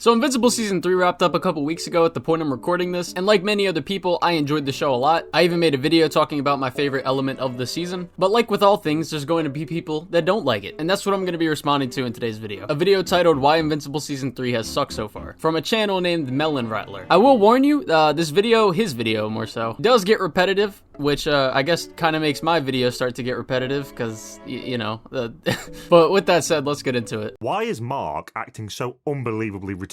So Invincible Season 3 wrapped up a couple weeks ago at the point I'm recording this, and like many other people, I enjoyed the show a lot. I even made a video talking about my favorite element of the season. But like with all things, there's going to be people that don't like it, and that's what I'm going to be responding to in today's video. A video titled Why Invincible Season 3 Has Sucked So Far, from a channel named MelonRattler. I will warn you, this video, his video more so, does get repetitive, which I guess kind of makes my video start to get repetitive, because, you know, but with that said, let's get into it. Why is Mark acting so unbelievably retarded?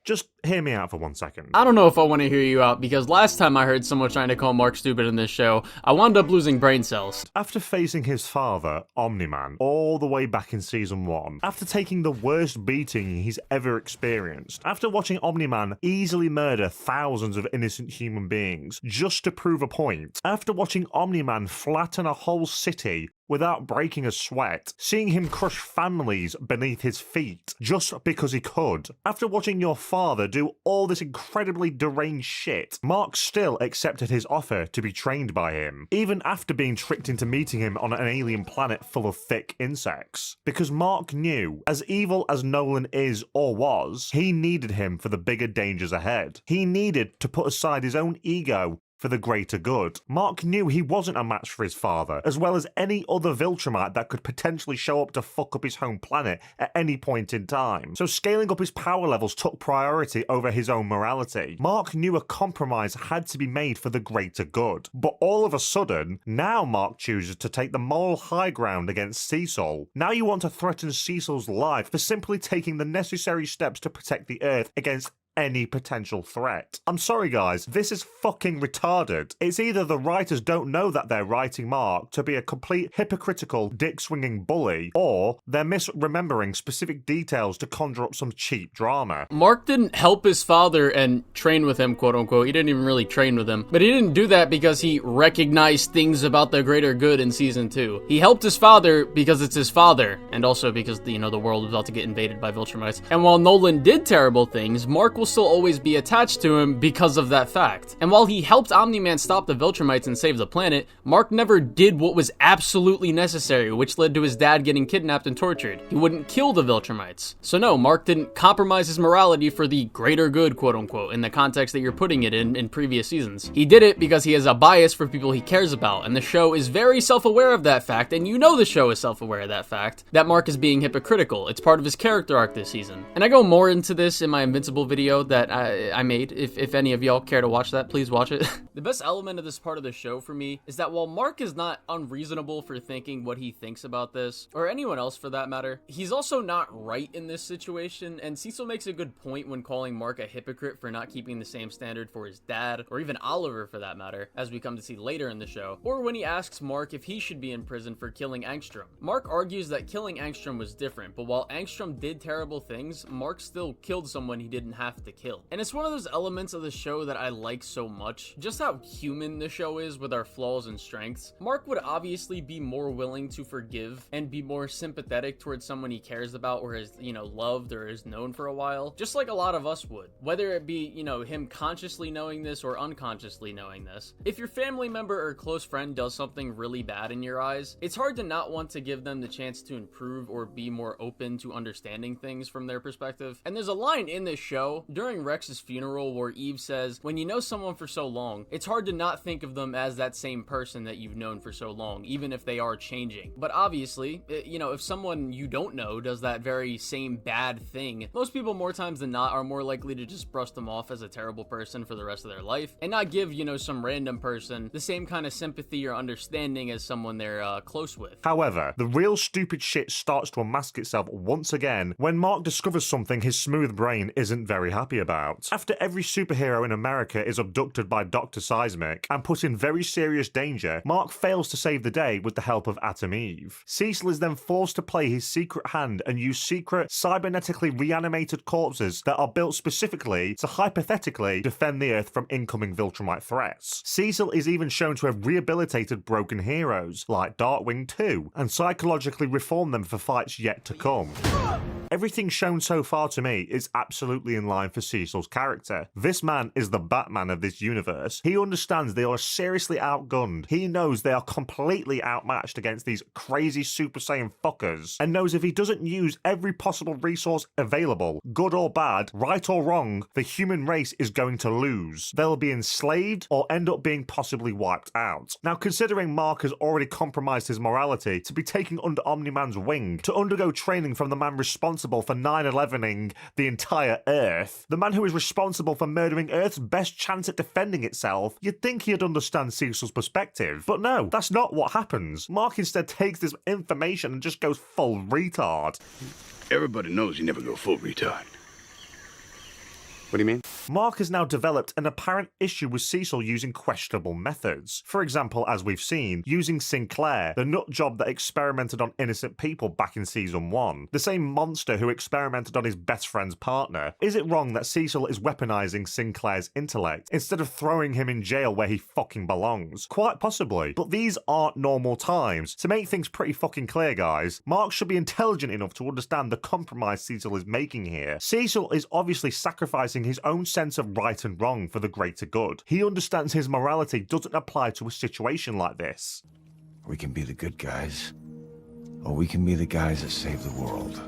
Just hear me out for 1 second. I don't know if I want to hear you out, because last time I heard someone trying to call Mark stupid in this show, I wound up losing brain cells. After facing his father, Omni-Man, all the way back in Season 1, after taking the worst beating he's ever experienced, after watching Omni-Man easily murder thousands of innocent human beings just to prove a point, after watching Omni-Man flatten a whole city without breaking a sweat, seeing him crush families beneath his feet just because he could. After watching your father do all this incredibly deranged shit, Mark still accepted his offer to be trained by him, even after being tricked into meeting him on an alien planet full of thick insects. Because Mark knew, as evil as Nolan is or was, he needed him for the bigger dangers ahead. He needed to put aside his own ego for the greater good. Mark knew he wasn't a match for his father, as well as any other Viltrumite that could potentially show up to fuck up his home planet at any point in time. So scaling up his power levels took priority over his own morality. Mark knew a compromise had to be made for the greater good. But all of a sudden, now Mark chooses to take the moral high ground against Cecil. Now you want to threaten Cecil's life for simply taking the necessary steps to protect the Earth against any potential threat. I'm sorry guys, this is fucking retarded. It's either the writers don't know that they're writing Mark to be a complete hypocritical dick-swinging bully, or they're misremembering specific details to conjure up some cheap drama. Mark didn't help his father and train with him, quote unquote. He didn't even really train with him. But he didn't do that because he recognized things about the greater good in Season 2. He helped his father because it's his father, and also because, you know, the world was about to get invaded by Viltrumites. And while Nolan did terrible things, Mark will still always be attached to him because of that fact. And while he helped Omni-Man stop the Viltrumites and save the planet, Mark never did what was absolutely necessary, which led to his dad getting kidnapped and tortured. He wouldn't kill the Viltrumites. So no, Mark didn't compromise his morality for the greater good, quote unquote, in the context that you're putting it in previous seasons. He did it because he has a bias for people he cares about, and the show is very self-aware of that fact, and you know the show is self-aware of that fact, that Mark is being hypocritical. It's part of his character arc this season. And I go more into this in my Invincible video that I made. If any of y'all care to watch that, please watch it. The best element of this part of the show for me is that while Mark is not unreasonable for thinking what he thinks about this, or anyone else for that matter, he's also not right in this situation, and Cecil makes a good point when calling Mark a hypocrite for not keeping the same standard for his dad, or even Oliver for that matter, as we come to see later in the show, or when he asks Mark if he should be in prison for killing Angstrom. Mark argues that killing Angstrom was different, but while Angstrom did terrible things, Mark still killed someone he didn't have to kill. And it's one of those elements of the show that I like so much, just how human the show is with our flaws and strengths. Mark would obviously be more willing to forgive and be more sympathetic towards someone he cares about or has, you know, loved or is known for a while, just like a lot of us would. Whether it be, you know, him consciously knowing this or unconsciously knowing this. If your family member or close friend does something really bad in your eyes, it's hard to not want to give them the chance to improve or be more open to understanding things from their perspective. And there's a line in this show during Rex's funeral where Eve says, when you know someone for so long, it's hard to not think of them as that same person that you've known for so long, even if they are changing. But obviously, you know, if someone you don't know does that very same bad thing, most people more times than not are more likely to just brush them off as a terrible person for the rest of their life and not give, you know, some random person the same kind of sympathy or understanding as someone they're close with. However, the real stupid shit starts to unmask itself once again when Mark discovers something his smooth brain isn't very happy about. After every superhero in America is abducted by Dr. Seismic and put in very serious danger, Mark fails to save the day with the help of Atom Eve. Cecil is then forced to play his secret hand and use secret, cybernetically reanimated corpses that are built specifically to hypothetically defend the Earth from incoming Viltrumite threats. Cecil is even shown to have rehabilitated broken heroes, like Darkwing 2, and psychologically reformed them for fights yet to come. Everything shown so far to me is absolutely in line for Cecil's character. This man is the Batman of this universe. He understands they are seriously outgunned. He knows they are completely outmatched against these crazy Super Saiyan fuckers, and knows if he doesn't use every possible resource available, good or bad, right or wrong, the human race is going to lose. They'll be enslaved or end up being possibly wiped out. Now, considering Mark has already compromised his morality to be taken under Omni-Man's wing, to undergo training from the man responsible for 9/11ing the entire Earth, the man who is responsible for murdering Earth's best chance at defending itself, you'd think he'd understand Cecil's perspective. But no, that's not what happens. Mark instead takes this information and just goes full retard. Everybody knows you never go full retard. What do you mean? Mark has now developed an apparent issue with Cecil using questionable methods. For example, as we've seen, using Sinclair, the nut job that experimented on innocent people back in Season 1. The same monster who experimented on his best friend's partner. Is it wrong that Cecil is weaponizing Sinclair's intellect instead of throwing him in jail where he fucking belongs? Quite possibly. But these aren't normal times. To make things pretty fucking clear, guys, Mark should be intelligent enough to understand the compromise Cecil is making here. Cecil is obviously sacrificing his own sense of right and wrong for the greater good. He understands his morality doesn't apply to a situation like this. We can be the good guys, or we can be the guys that save the world.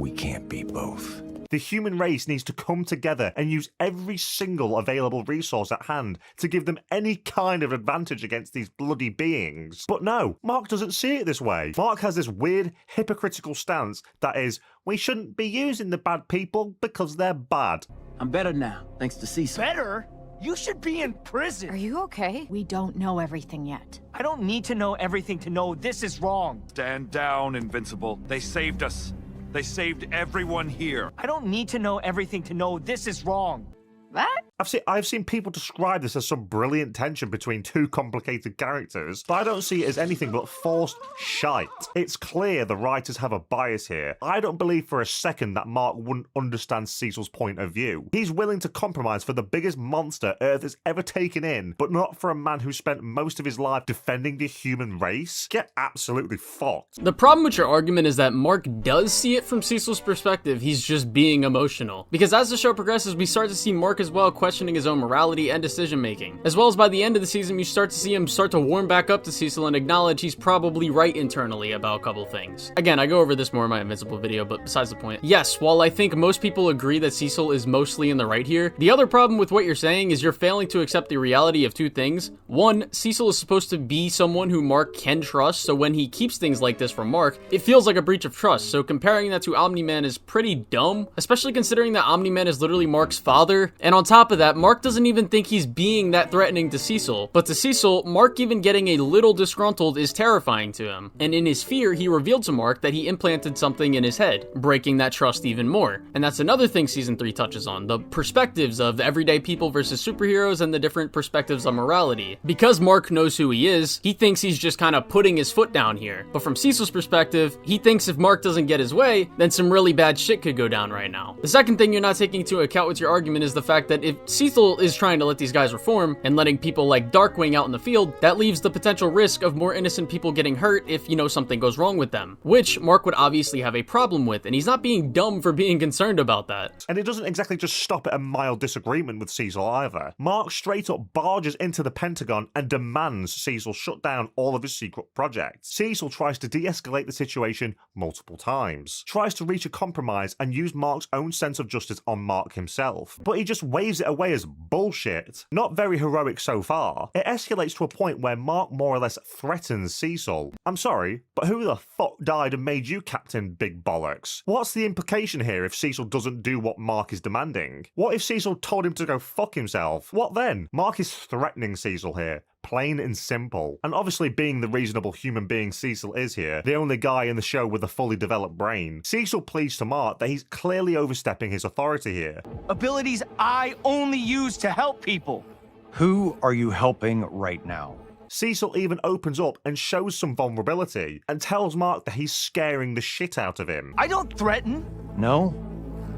We can't be both. The human race needs to come together and use every single available resource at hand to give them any kind of advantage against these bloody beings. But no, Mark doesn't see it this way. Mark has this weird, hypocritical stance that is, we shouldn't be using the bad people because they're bad. I'm better now, thanks to Cecil. Better? You should be in prison. Are you okay? We don't know everything yet. I don't need to know everything to know this is wrong. Stand down, Invincible. They saved us. They saved everyone here. I don't need to know everything to know this is wrong. What? I've seen people describe this as some brilliant tension between two complicated characters, but I don't see it as anything but forced shite. It's clear the writers have a bias here. I don't believe for a second that Mark wouldn't understand Cecil's point of view. He's willing to compromise for the biggest monster Earth has ever taken in, but not for a man who spent most of his life defending the human race. Get absolutely fucked. The problem with your argument is that Mark does see it from Cecil's perspective, he's just being emotional. Because as the show progresses, we start to see Mark as well questioning his own morality and decision making. As well as by the end of the season, you start to see him start to warm back up to Cecil and acknowledge he's probably right internally about a couple things. Again, I go over this more in my Invincible video, but besides the point, yes, while I think most people agree that Cecil is mostly in the right here, the other problem with what you're saying is you're failing to accept the reality of two things. One, Cecil is supposed to be someone who Mark can trust, so when he keeps things like this from Mark, it feels like a breach of trust, so comparing that to Omni-Man is pretty dumb, especially considering that Omni-Man is literally Mark's father, and on top of that, Mark doesn't even think he's being that threatening to Cecil. But to Cecil, Mark even getting a little disgruntled is terrifying to him. And in his fear, he revealed to Mark that he implanted something in his head, breaking that trust even more. And that's another thing Season 3 touches on, the perspectives of everyday people versus superheroes and the different perspectives on morality. Because Mark knows who he is, he thinks he's just kind of putting his foot down here. But from Cecil's perspective, he thinks if Mark doesn't get his way, then some really bad shit could go down right now. The second thing you're not taking into account with your argument is the fact that if Cecil is trying to let these guys reform and letting people like Darkwing out in the field, that leaves the potential risk of more innocent people getting hurt if, something goes wrong with them, which Mark would obviously have a problem with, and he's not being dumb for being concerned about that. And it doesn't exactly just stop at a mild disagreement with Cecil either. Mark straight up barges into the Pentagon and demands Cecil shut down all of his secret projects. Cecil tries to de-escalate the situation multiple times, tries to reach a compromise and use Mark's own sense of justice on Mark himself, but he just waves it away as bullshit. Not very heroic so far. It escalates to a point where Mark more or less threatens Cecil. I'm sorry, but who the fuck died and made you Captain Big Bollocks? What's the implication here if Cecil doesn't do what Mark is demanding? What if Cecil told him to go fuck himself? What then? Mark is threatening Cecil here. Plain and simple. And obviously being the reasonable human being Cecil is here, the only guy in the show with a fully developed brain, Cecil pleads to Mark that he's clearly overstepping his authority here. Abilities I only use to help people. Who are you helping right now? Cecil even opens up and shows some vulnerability and tells Mark that he's scaring the shit out of him. I don't threaten. No,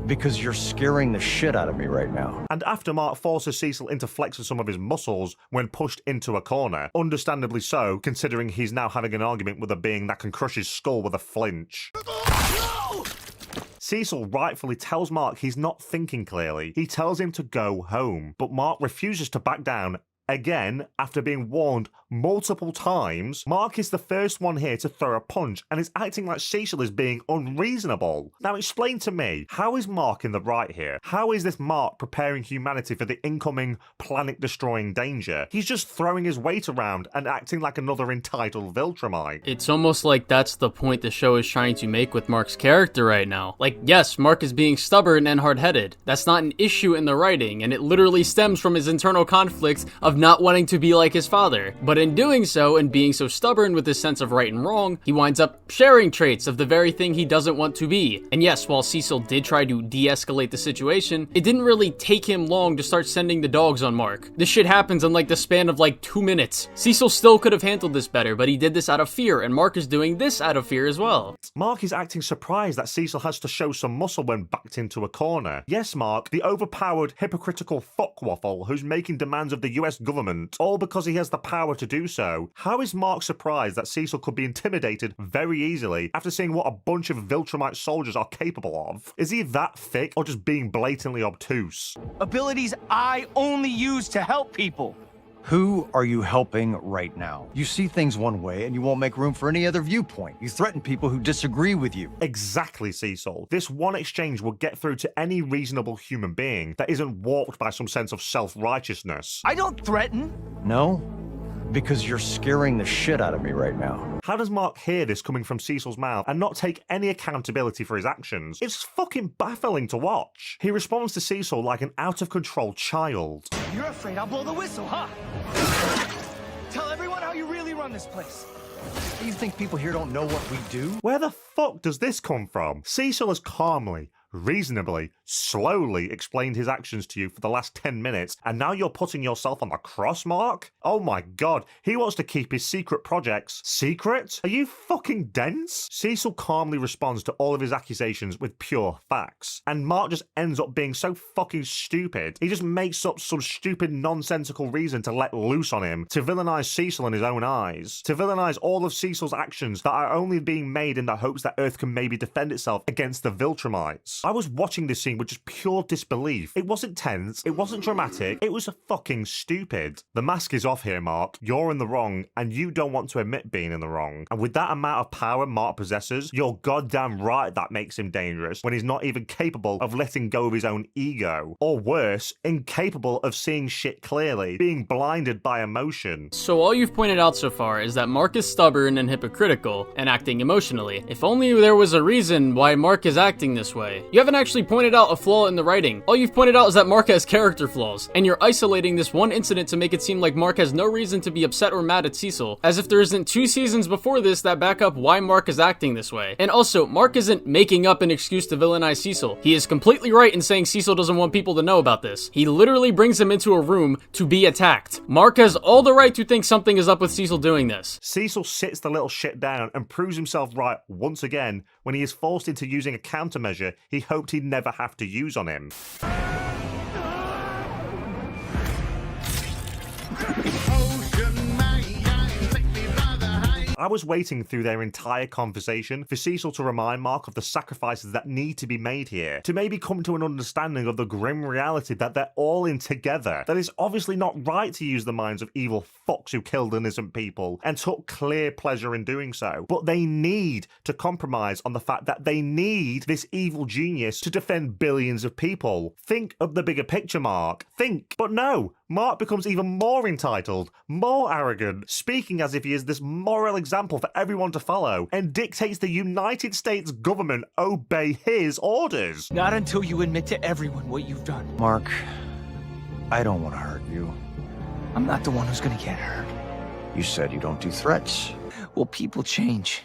because you're scaring the shit out of me right now. And after Mark forces Cecil into flexing some of his muscles when pushed into a corner, understandably so, considering he's now having an argument with a being that can crush his skull with a flinch. Cecil rightfully tells Mark he's not thinking clearly. He tells him to go home, but Mark refuses to back down. Again, after being warned multiple times, Mark is the first one here to throw a punch and is acting like Cecil is being unreasonable. Now explain to me, how is Mark in the right here? How is this Mark preparing humanity for the incoming planet-destroying danger? He's just throwing his weight around and acting like another entitled Viltrumite. It's almost like that's the point the show is trying to make with Mark's character right now. Like, yes, Mark is being stubborn and hard-headed. That's not an issue in the writing, and it literally stems from his internal conflicts of not wanting to be like his father. But in doing so, and being so stubborn with his sense of right and wrong, he winds up sharing traits of the very thing he doesn't want to be. And yes, while Cecil did try to de-escalate the situation, it didn't really take him long to start sending the dogs on Mark. This shit happens in like the span of like 2 minutes. Cecil still could have handled this better, but he did this out of fear, and Mark is doing this out of fear as well. Mark is acting surprised that Cecil has to show some muscle when backed into a corner. Yes, Mark, the overpowered, hypocritical fuckwaffle who's making demands of the US government, all because he has the power to do so. How is Mark surprised that Cecil could be intimidated very easily after seeing what a bunch of Viltrumite soldiers are capable of? Is he that thick or just being blatantly obtuse? Abilities I only use to help people. Who are you helping right now? You see things one way and you won't make room for any other viewpoint. You threaten people who disagree with you. Exactly, Cecil. This one exchange will get through to any reasonable human being that isn't warped by some sense of self-righteousness. I don't threaten. No? Because you're scaring the shit out of me right now. How does Mark hear this coming from Cecil's mouth and not take any accountability for his actions? It's fucking baffling to watch. He responds to Cecil like an out-of-control child. You're afraid I'll blow the whistle, huh? Tell everyone how you really run this place. You think people here don't know what we do? Where the fuck does this come from? Cecil has calmly, reasonably, slowly explained his actions to you for the last 10 minutes, and now you're putting yourself on the cross, Mark? Oh my god, he wants to keep his secret projects secret? Are you fucking dense? Cecil calmly responds to all of his accusations with pure facts, and Mark just ends up being so fucking stupid. He just makes up some stupid nonsensical reason to let loose on him, to villainize Cecil in his own eyes, to villainize all of Cecil's actions that are only being made in the hopes that Earth can maybe defend itself against the Viltrumites. I was watching this scene with just pure disbelief. It wasn't tense, it wasn't dramatic, it was fucking stupid. The mask is off here, Mark. You're in the wrong, and you don't want to admit being in the wrong. And with that amount of power Mark possesses, you're goddamn right that makes him dangerous when he's not even capable of letting go of his own ego. Or worse, incapable of seeing shit clearly, being blinded by emotion. So all you've pointed out so far is that Mark is stubborn and hypocritical, and acting emotionally. If only there was a reason why Mark is acting this way. You haven't actually pointed out a flaw in the writing. All you've pointed out is that Mark has character flaws, and you're isolating this one incident to make it seem like Mark has no reason to be upset or mad at Cecil, as if there isn't 2 seasons before this that back up why Mark is acting this way. And also, Mark isn't making up an excuse to villainize Cecil. He is completely right in saying Cecil doesn't want people to know about this. He literally brings him into a room to be attacked. Mark has all the right to think something is up with Cecil doing this. Cecil sits the little shit down and proves himself right once again when he is forced into using a countermeasure he hoped he'd never have to use on him. I was waiting through their entire conversation for Cecil to remind Mark of the sacrifices that need to be made here, to maybe come to an understanding of the grim reality that they're all in together, that it's obviously not right to use the minds of evil fucks who killed innocent people and took clear pleasure in doing so, but they need to compromise on the fact that they need this evil genius to defend billions of people. Think of the bigger picture, Mark. Think. But no, Mark becomes even more entitled, more arrogant, speaking as if he is this moral example for everyone to follow, and dictates the United States government obey his orders. Not until you admit to everyone what you've done. Mark, I don't want to hurt you. I'm not the one who's gonna get hurt. You said you don't do threats. Well, people change.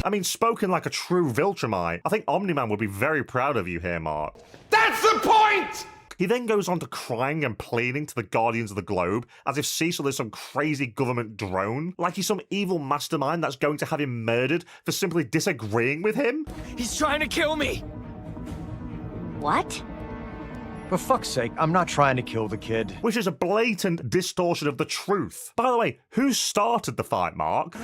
I mean, spoken like a true Viltrumite, I think Omni-Man would be very proud of you here, Mark. That's the point! He then goes on to crying and pleading to the Guardians of the Globe as if Cecil is some crazy government drone, like he's some evil mastermind that's going to have him murdered for simply disagreeing with him. He's trying to kill me! What? For fuck's sake, I'm not trying to kill the kid. Which is a blatant distortion of the truth. By the way, who started the fight, Mark?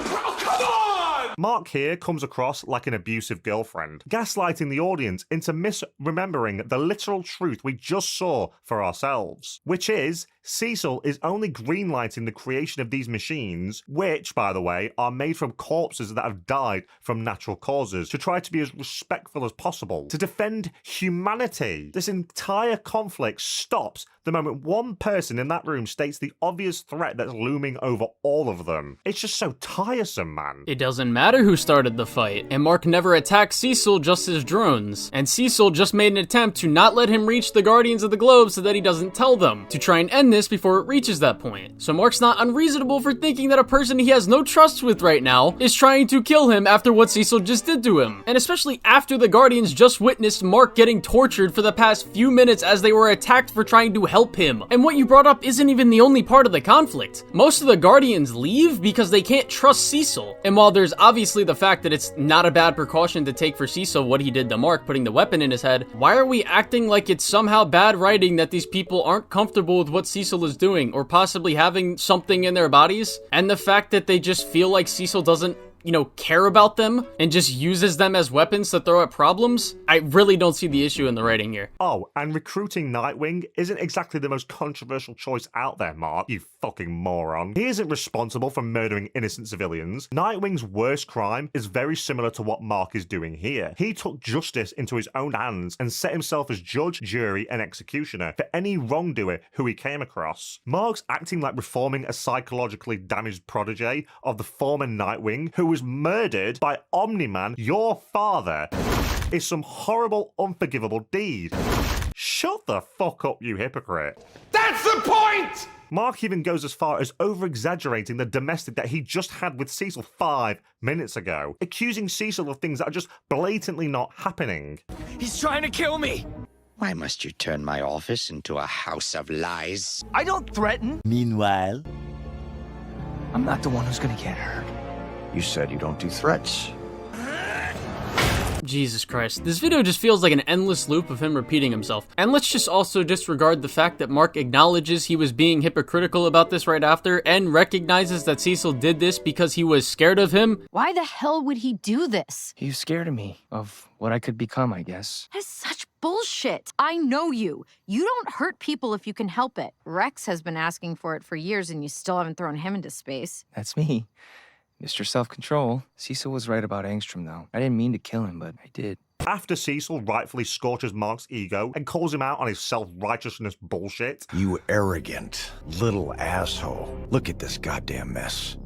Oh, come on! Mark here comes across like an abusive girlfriend, gaslighting the audience into misremembering the literal truth we just saw for ourselves, which is Cecil is only greenlighting the creation of these machines, which, by the way, are made from corpses that have died from natural causes, to try to be as respectful as possible, to defend humanity. This entire conflict stops the moment one person in that room states the obvious threat that's looming over all of them. It's just so tiresome, man. It doesn't matter who started the fight, and Mark never attacked Cecil, just his drones. And Cecil just made an attempt to not let him reach the Guardians of the Globe so that he doesn't tell them, to try and end this before it reaches that point. So Mark's not unreasonable for thinking that a person he has no trust with right now is trying to kill him after what Cecil just did to him. And especially after the Guardians just witnessed Mark getting tortured for the past few minutes as they were attacked for trying to help him. And what you brought up isn't even the only part of the conflict. Most of the Guardians leave because they can't trust Cecil. And while there's obviously the fact that it's not a bad precaution to take for Cecil what he did to Mark, putting the weapon in his head, why are we acting like it's somehow bad writing that these people aren't comfortable with what Cecil is doing, or possibly having something in their bodies? And the fact that they just feel like Cecil doesn't, care about them and just uses them as weapons to throw at problems? I really don't see the issue in the writing here. Oh, and recruiting Nightwing isn't exactly the most controversial choice out there, Mark, you fucking moron. He isn't responsible for murdering innocent civilians. Nightwing's worst crime is very similar to what Mark is doing here. He took justice into his own hands and set himself as judge, jury, and executioner for any wrongdoer who he came across. Mark's acting like reforming a psychologically damaged protege of the former Nightwing who was murdered by Omni-Man, your father, is some horrible, unforgivable deed. Shut the fuck up, you hypocrite. That's the point! Mark even goes as far as over-exaggerating the domestic that he just had with Cecil 5 minutes ago, accusing Cecil of things that are just blatantly not happening. He's trying to kill me! Why must you turn my office into a house of lies? I don't threaten. Meanwhile, I'm not the one who's gonna get hurt. You said you don't do threats. Jesus Christ. This video just feels like an endless loop of him repeating himself. And let's just also disregard the fact that Mark acknowledges he was being hypocritical about this right after and recognizes that Cecil did this because he was scared of him. Why the hell would he do this? He was scared of me, of what I could become, I guess. That's such bullshit. I know you. You don't hurt people if you can help it. Rex has been asking for it for years and you still haven't thrown him into space. That's me. Mr. Self-Control. Cecil was right about Angstrom, though. I didn't mean to kill him, but I did. After Cecil rightfully scorches Mark's ego and calls him out on his self-righteousness bullshit. You arrogant little asshole. Look at this goddamn mess.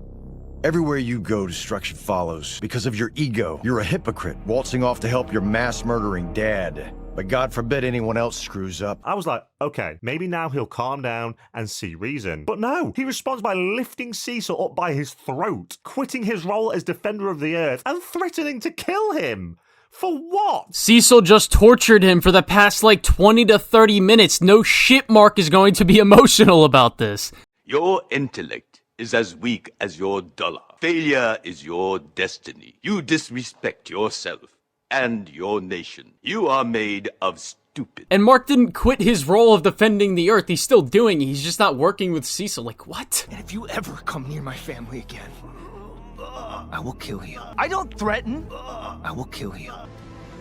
Everywhere you go, destruction follows because of your ego. You're a hypocrite, waltzing off to help your mass-murdering dad. But God forbid anyone else screws up. I was like, okay, maybe now he'll calm down and see reason. But no, he responds by lifting Cecil up by his throat, quitting his role as Defender of the Earth, and threatening to kill him. For what? Cecil just tortured him for the past 20 to 30 minutes. No shit Mark is going to be emotional about this. Your intellect is as weak as your dollar. Failure is your destiny. You disrespect yourself and your nation. You are made of stupid. And Mark didn't quit his role of defending the Earth. He's still doing it. He's just not working with Cecil. What? And if you ever come near my family again, I will kill you. I don't threaten. I will kill you.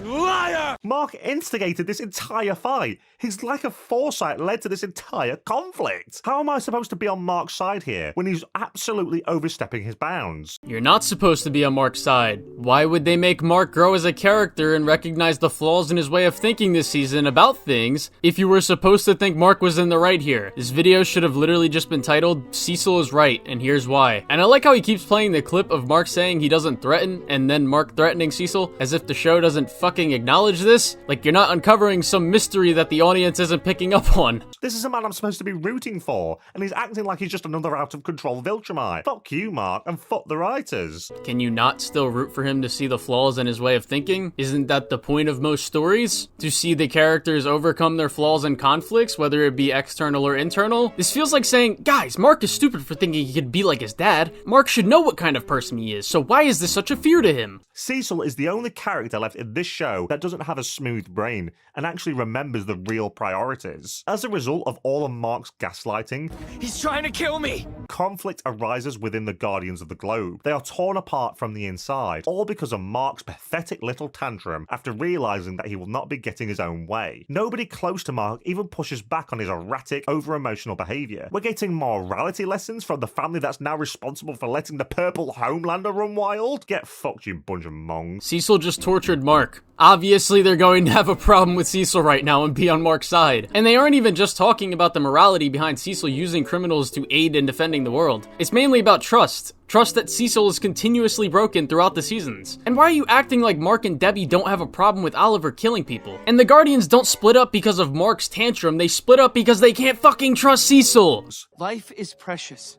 Liar! Mark instigated this entire fight. His lack of foresight led to this entire conflict. How am I supposed to be on Mark's side here when he's absolutely overstepping his bounds? You're not supposed to be on Mark's side. Why would they make Mark grow as a character and recognize the flaws in his way of thinking this season about things if you were supposed to think Mark was in the right here? This video should have literally just been titled, Cecil is right, and here's why. And I like how he keeps playing the clip of Mark saying he doesn't threaten, and then Mark threatening Cecil, as if the show doesn't fucking acknowledge this. Like you're not uncovering some mystery that the audience isn't picking up on. This is a man I'm supposed to be rooting for, and he's acting like he's just another out-of-control Viltrumite. Fuck you, Mark, and fuck the writers. Can you not still root for him to see the flaws in his way of thinking? Isn't that the point of most stories? To see the characters overcome their flaws and conflicts, whether it be external or internal? This feels like saying, guys, Mark is stupid for thinking he could be like his dad. Mark should know what kind of person he is, so why is this such a fear to him? Cecil is the only character left in this show that doesn't have a smooth brain and actually remembers the real priorities. As a result of all of Mark's gaslighting, he's trying to kill me! Conflict arises within the Guardians of the Globe. They are torn apart from the inside, all because of Mark's pathetic little tantrum after realizing that he will not be getting his own way. Nobody close to Mark even pushes back on his erratic, over-emotional behavior. We're getting morality lessons from the family that's now responsible for letting the Purple Homelander run wild? Get fucked, you bunch of mongs. Cecil just tortured Mark. Obviously, they're going to have a problem with Cecil right now and be on Mark's side. And they aren't even just talking about the morality behind Cecil using criminals to aid in defending the world. It's mainly about trust. Trust that Cecil is continuously broken throughout the seasons. And why are you acting like Mark and Debbie don't have a problem with Oliver killing people? And the Guardians don't split up because of Mark's tantrum, they split up because they can't fucking trust Cecil! Life is precious.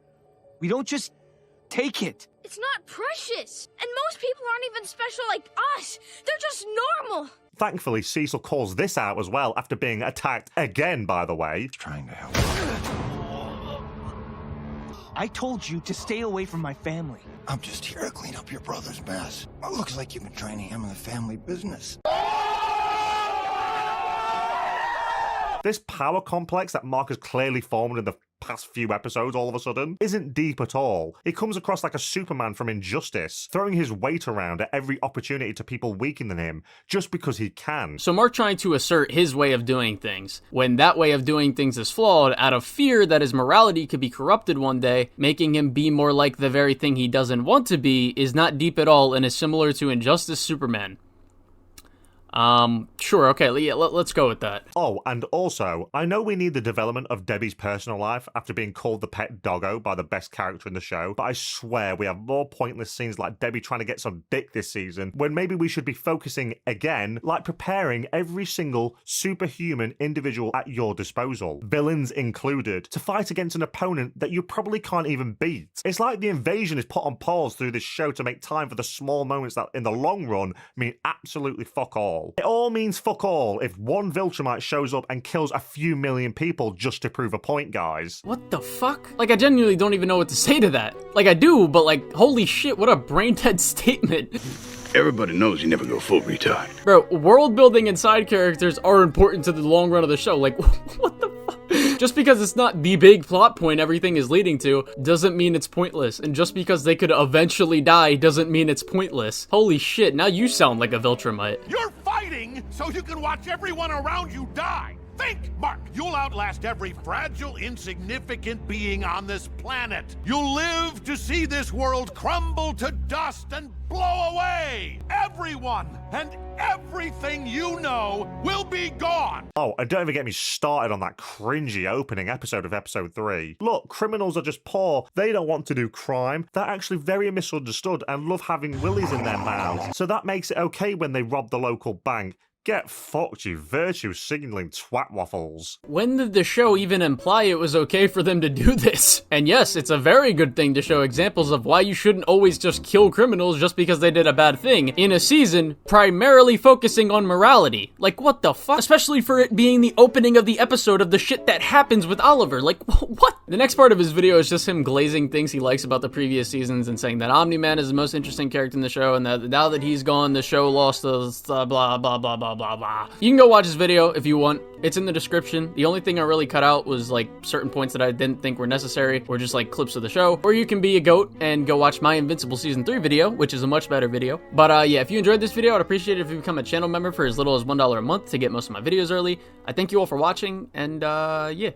We don't just take it. It's not precious. And most people aren't even special like us. They're just normal. Thankfully, Cecil calls this out as well after being attacked again, by the way. Trying to help. I told you to stay away from my family. I'm just here to clean up your brother's mess. It looks like you've been trying to hammer the family business. This power complex that Mark has clearly formed in the past few episodes all of a sudden isn't deep at all. He comes across like a Superman from Injustice, throwing his weight around at every opportunity to people weaker than him, just because he can. So Mark trying to assert his way of doing things, when that way of doing things is flawed, out of fear that his morality could be corrupted one day, making him be more like the very thing he doesn't want to be, is not deep at all and is similar to Injustice Superman. Sure, okay, yeah, let's go with that. Oh, and also, I know we need the development of Debbie's personal life after being called the pet doggo by the best character in the show, but I swear we have more pointless scenes like Debbie trying to get some dick this season, when maybe we should be focusing, again, like preparing every single superhuman individual at your disposal, villains included, to fight against an opponent that you probably can't even beat. It's like the invasion is put on pause through this show to make time for the small moments that, in the long run, mean absolutely fuck all. It all means fuck all if one Viltrumite shows up and kills a few million people just to prove a point, guys. What the fuck? Like, I genuinely don't even know what to say to that. Like, I do, but like, holy shit, what a brain-dead statement. Everybody knows you never go full retard. Bro, world building and side characters are important to the long run of the show. Like, what the fuck? Just because it's not the big plot point everything is leading to doesn't mean it's pointless. And just because they could eventually die doesn't mean it's pointless. Holy shit, now you sound like a Viltrumite. You're fighting so you can watch everyone around you die. Think, Mark, you'll outlast every fragile, insignificant being on this planet. You'll live to see this world crumble to dust and blow away. Everyone and everything you know will be gone. Oh, and don't even get me started on that cringy opening episode of episode 3. Look, criminals are just poor. They don't want to do crime. They're actually very misunderstood and love having willies in their mouths. So that makes it okay when they rob the local bank. Get fucked, you virtue-signaling twat waffles. When did the show even imply it was okay for them to do this? And yes, it's a very good thing to show examples of why you shouldn't always just kill criminals just because they did a bad thing in a season primarily focusing on morality. Like, what the fuck? Especially for it being the opening of the episode of the shit that happens with Oliver. Like, what? The next part of his video is just him glazing things he likes about the previous seasons and saying that Omni-Man is the most interesting character in the show and that now that he's gone, the show lost the blah, blah, blah, blah. Blah, blah. You can go watch this video if you want. It's in the description. The only thing I really cut out was like certain points that I didn't think were necessary or just like clips of the show. Or you can be a goat and go watch my Invincible Season 3 video, which is a much better video. But yeah, if you enjoyed this video, I'd appreciate it if you become a channel member for as little as $1 a month to get most of my videos early. I thank you all for watching and yeah.